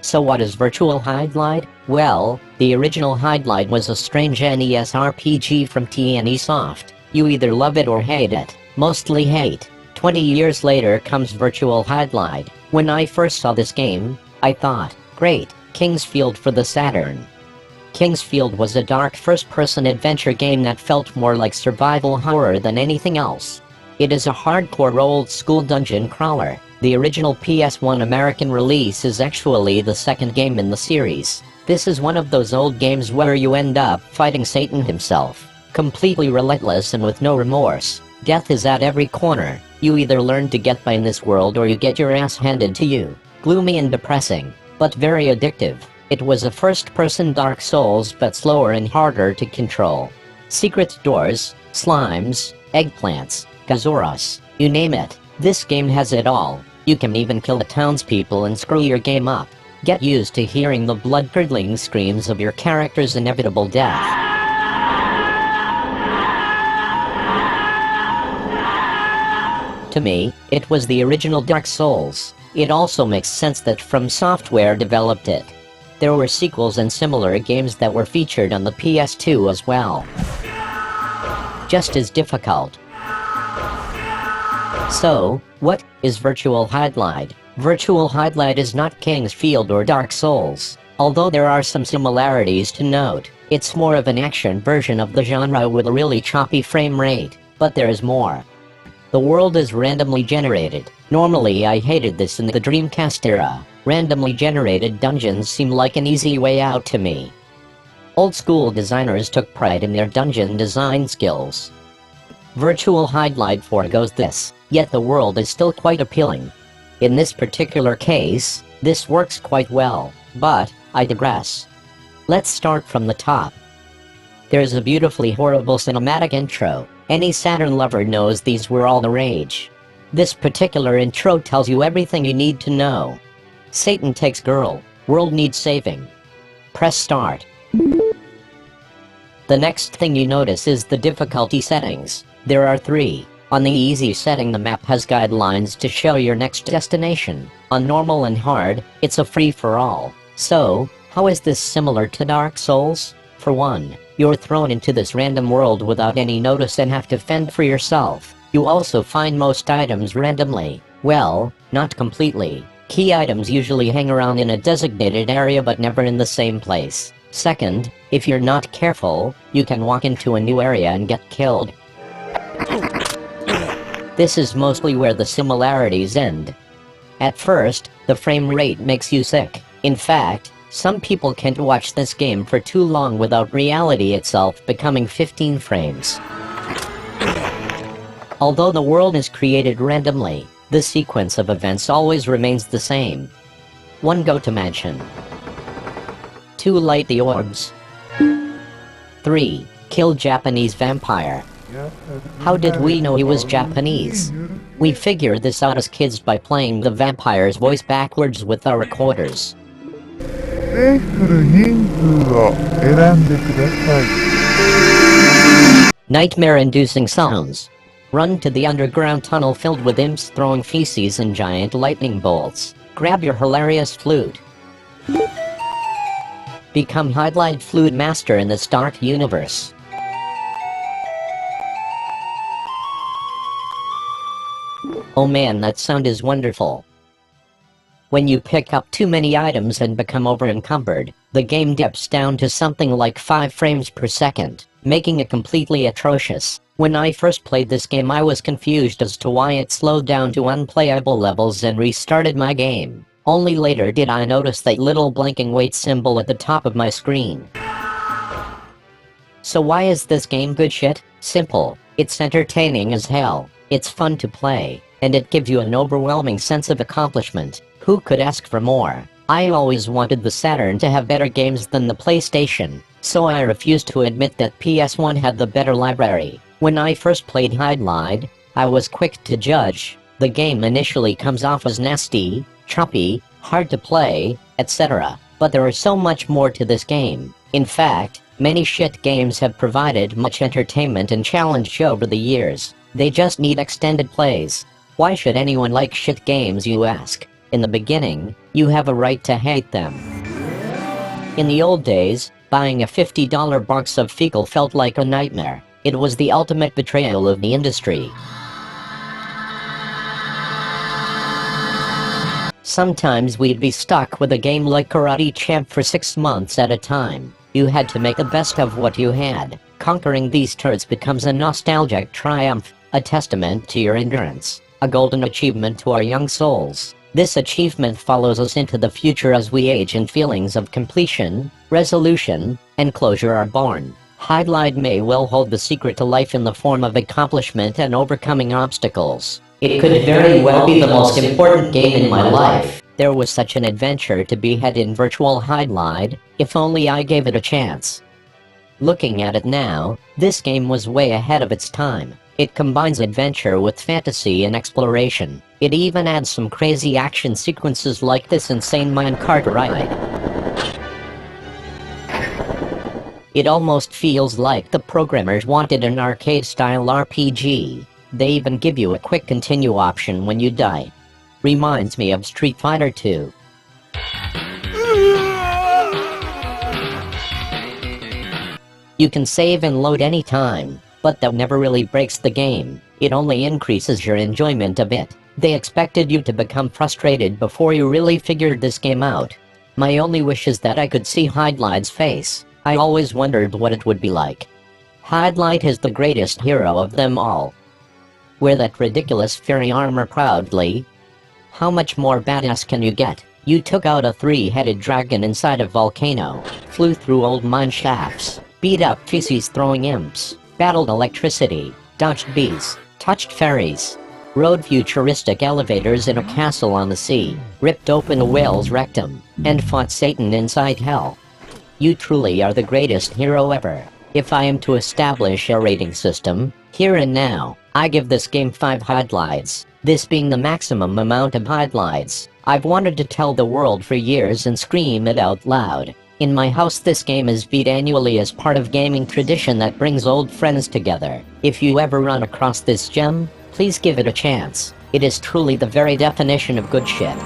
So what is Virtual Hydlide? Well, the original Hydlide was a strange NES RPG from TNE Soft. You either love it or hate it. Mostly hate. 20 years later comes Virtual Hydlide. When I first saw this game, I thought, great, King's Field for the Saturn. King's Field was a dark first-person adventure game that felt more like survival horror than anything else. It is a hardcore old-school dungeon crawler. The original PS1 American release is actually the second game in the series. This is one of those old games where you end up fighting Satan himself. Completely relentless and with no remorse. Death is at every corner. You either learn to get by in this world or you get your ass handed to you. Gloomy and depressing, but very addictive. It was a first-person Dark Souls but slower and harder to control. Secret doors, slimes, eggplants, Gazuras, you name it. This game has it all. You can even kill the townspeople and screw your game up. Get used to hearing the blood-curdling screams of your character's inevitable death. To me, it was the original Dark Souls. It also makes sense that From Software developed it. There were sequels and similar games that were featured on the PS2 as well. Just as difficult. So, what is Virtual Hydlide? Virtual Hydlide is not King's Field or Dark Souls. Although there are some similarities to note, it's more of an action version of the genre with a really choppy frame rate. But there is more. The world is randomly generated. Normally I hated this in the Dreamcast era. Randomly generated dungeons seem like an easy way out to me. Old-school designers took pride in their dungeon design skills. Virtual Hydlide forgoes this, yet the world is still quite appealing. In this particular case, this works quite well, but I digress. Let's start from the top. There's a beautifully horrible cinematic intro. Any Saturn lover knows these were all the rage. This particular intro tells you everything you need to know. Satan takes girl. World needs saving. Press start. The next thing you notice is the difficulty settings. There are 3. On the easy setting, the map has guidelines to show your next destination. On normal and hard, it's a free-for-all. So, how is this similar to Dark Souls? For one, you're thrown into this random world without any notice and have to fend for yourself. You also find most items randomly. Well, not completely. Key items usually hang around in a designated area but never in the same place. Second, if you're not careful, you can walk into a new area and get killed. This is mostly where the similarities end. At first, the frame rate makes you sick. In fact, some people can't watch this game for too long without reality itself becoming 15 frames. Although the world is created randomly, the sequence of events always remains the same. 1. Go to mansion. 2. Light the orbs. 3. Kill Japanese vampire. How did we know he was Japanese? We figured this out as kids by playing the vampire's voice backwards with our recorders. Nightmare-inducing sounds. Run to the underground tunnel filled with imps throwing feces and giant lightning bolts. Grab your hilarious flute. Become Hydlide Flute Master in this dark universe. Oh man, that sound is wonderful. When you pick up too many items and become over-encumbered, the game dips down to something like 5 frames per second, making it completely atrocious. When I first played this game, I was confused as to why it slowed down to unplayable levels and restarted my game. Only later did I notice that little blinking wait symbol at the top of my screen. So why is this game good shit? Simple. It's entertaining as hell. It's fun to play, and it gives you an overwhelming sense of accomplishment. Who could ask for more? I always wanted the Saturn to have better games than the PlayStation, so I refused to admit that PS1 had the better library. When I first played Hydlide, I was quick to judge. The game initially comes off as nasty, choppy, hard to play, etc. But there is so much more to this game. In fact, many shit games have provided much entertainment and challenge over the years. They just need extended plays. Why should anyone like shit games, you ask? In the beginning, you have a right to hate them. In the old days, buying a $50 box of fecal felt like a nightmare. It was the ultimate betrayal of the industry. Sometimes we'd be stuck with a game like Karate Champ for 6 months at a time. You had to make the best of what you had. Conquering these turds becomes a nostalgic triumph, a testament to your endurance, a golden achievement to our young souls. This achievement follows us into the future as we age and feelings of completion, resolution, and closure are born. Hydlide may well hold the secret to life in the form of accomplishment and overcoming obstacles. It could very well be the most important game in my life. There was such an adventure to be had in Virtual Hydlide, if only I gave it a chance. Looking at it now, this game was way ahead of its time. It combines adventure with fantasy and exploration. It even adds some crazy action sequences like this insane minecart ride. It almost feels like the programmers wanted an arcade-style RPG. They even give you a quick continue option when you die. Reminds me of Street Fighter 2. You can save and load anytime, but that never really breaks the game. It only increases your enjoyment a bit. They expected you to become frustrated before you really figured this game out. My only wish is that I could see Hydlide's face. I always wondered what it would be like. Hydlide is the greatest hero of them all. Wear that ridiculous fairy armor proudly. How much more badass can you get? You took out a 3-headed dragon inside a volcano, flew through old mine shafts, beat up feces-throwing imps, battled electricity, dodged bees, touched fairies, rode futuristic elevators in a castle on the sea, ripped open a whale's rectum, and fought Satan inside hell. You truly are the greatest hero ever. If I am to establish a rating system, here and now, I give this game 5 Hydlides, this being the maximum amount of Hydlides. I've wanted to tell the world for years and scream it out loud. In my house this game is beat annually as part of gaming tradition that brings old friends together. If you ever run across this gem, please give it a chance. It is truly the very definition of good shit.